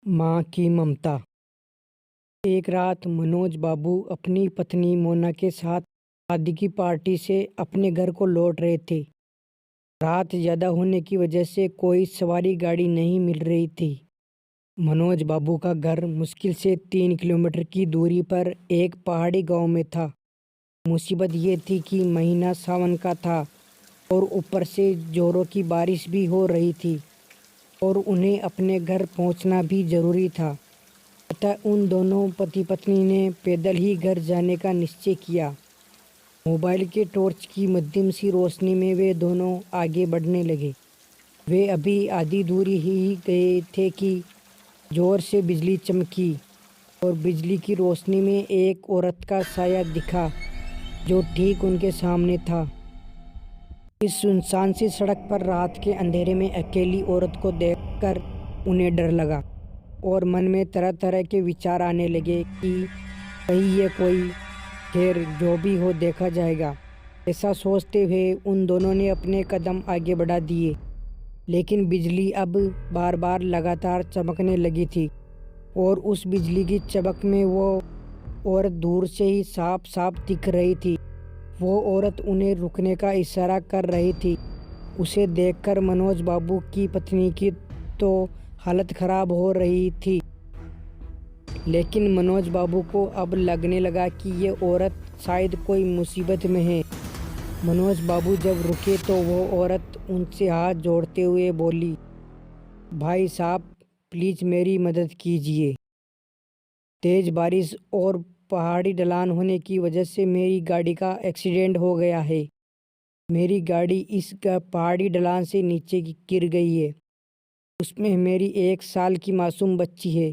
माँ की ममता। एक रात मनोज बाबू अपनी पत्नी मोना के साथ शादी की पार्टी से अपने घर को लौट रहे थे। रात ज़्यादा होने की वजह से कोई सवारी गाड़ी नहीं मिल रही थी। मनोज बाबू का घर मुश्किल से 3 किलोमीटर की दूरी पर एक पहाड़ी गांव में था। मुसीबत ये थी कि महीना सावन का था और ऊपर से जोरों की बारिश भी हो रही थी और उन्हें अपने घर पहुंचना भी ज़रूरी था। अतः उन दोनों पति पत्नी ने पैदल ही घर जाने का निश्चय किया। मोबाइल के टॉर्च की मध्यम सी रोशनी में वे दोनों आगे बढ़ने लगे। वे अभी आधी दूरी ही गए थे कि जोर से बिजली चमकी और बिजली की रोशनी में एक औरत का साया दिखा जो ठीक उनके सामने था। इस सुनसान सी सड़क पर रात के अंधेरे में अकेली औरत को देखकर उन्हें डर लगा और मन में तरह तरह के विचार आने लगे कि कहीं ये कोई खैर जो भी हो देखा जाएगा। ऐसा सोचते हुए उन दोनों ने अपने कदम आगे बढ़ा दिए, लेकिन बिजली अब बार बार लगातार चमकने लगी थी और उस बिजली की चमक में वो औरत दूर से ही साफ साफ दिख रही थी। वो औरत उन्हें रुकने का इशारा कर रही थी। उसे देखकर मनोज बाबू की पत्नी की तो हालत खराब हो रही थी, लेकिन मनोज बाबू को अब लगने लगा कि ये औरत शायद कोई मुसीबत में है। मनोज बाबू जब रुके तो वो औरत उनसे हाथ जोड़ते हुए बोली, भाई साहब प्लीज़ मेरी मदद कीजिए। तेज़ बारिश और पहाड़ी ढलान होने की वजह से मेरी गाड़ी का एक्सीडेंट हो गया है। मेरी गाड़ी इस पहाड़ी ढलान से नीचे गिर गई है। उसमें मेरी 1 साल की मासूम बच्ची है।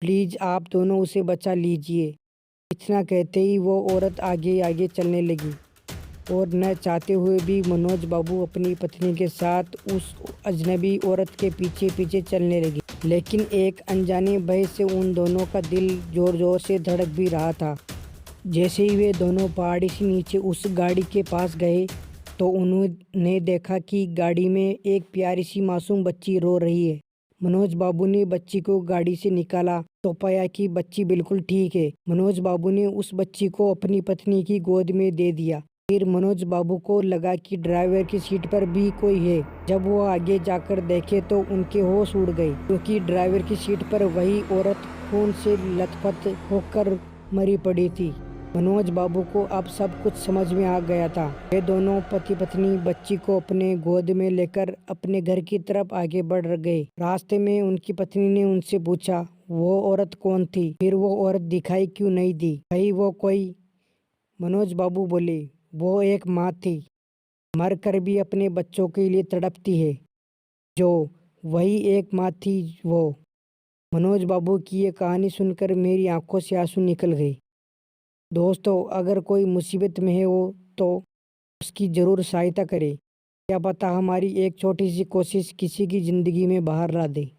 प्लीज़ आप दोनों उसे बचा लीजिए। इतना कहते ही वो औरत आगे आगे चलने लगी और न चाहते हुए भी मनोज बाबू अपनी पत्नी के साथ उस अजनबी औरत के पीछे पीछे चलने लगे। लेकिन एक अनजाने भय से उन दोनों का दिल जोर जोर से धड़क भी रहा था। जैसे ही वे दोनों पहाड़ी से नीचे उस गाड़ी के पास गए तो उन्होंने देखा कि गाड़ी में एक प्यारी सी मासूम बच्ची रो रही है। मनोज बाबू ने बच्ची को गाड़ी से निकाला तो पाया कि बच्ची बिल्कुल ठीक है। मनोज बाबू ने उस बच्ची को अपनी पत्नी की गोद में दे दिया। फिर मनोज बाबू को लगा कि ड्राइवर की सीट पर भी कोई है। जब वो आगे जाकर देखे तो उनके होश उड़ गए, क्योंकि ड्राइवर की सीट पर वही औरत खून से लथपथ होकर मरी पड़ी थी। मनोज बाबू को अब सब कुछ समझ में आ गया था। वे दोनों पति पत्नी बच्ची को अपने गोद में लेकर अपने घर की तरफ आगे बढ़ गए। रास्ते में उनकी पत्नी ने उनसे पूछा, वो औरत कौन थी? फिर वो औरत दिखाई क्यों नहीं दी? कहीं वो कोई? मनोज बाबू बोले, वो एक माँ थी, मर कर भी अपने बच्चों के लिए तड़पती है। जो वही एक माँ थी वो। मनोज बाबू की ये कहानी सुनकर मेरी आंखों से आंसू निकल गए। दोस्तों, अगर कोई मुसीबत में है हो तो उसकी ज़रूर सहायता करें। क्या पता हमारी एक छोटी सी कोशिश किसी की ज़िंदगी में बाहर ला दे।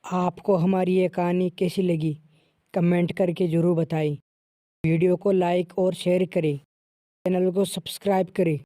आपको हमारी ये कहानी कैसी लगी कमेंट करके ज़रूर बताएं। वीडियो को लाइक और शेयर करें। चैनल को सब्सक्राइब करें।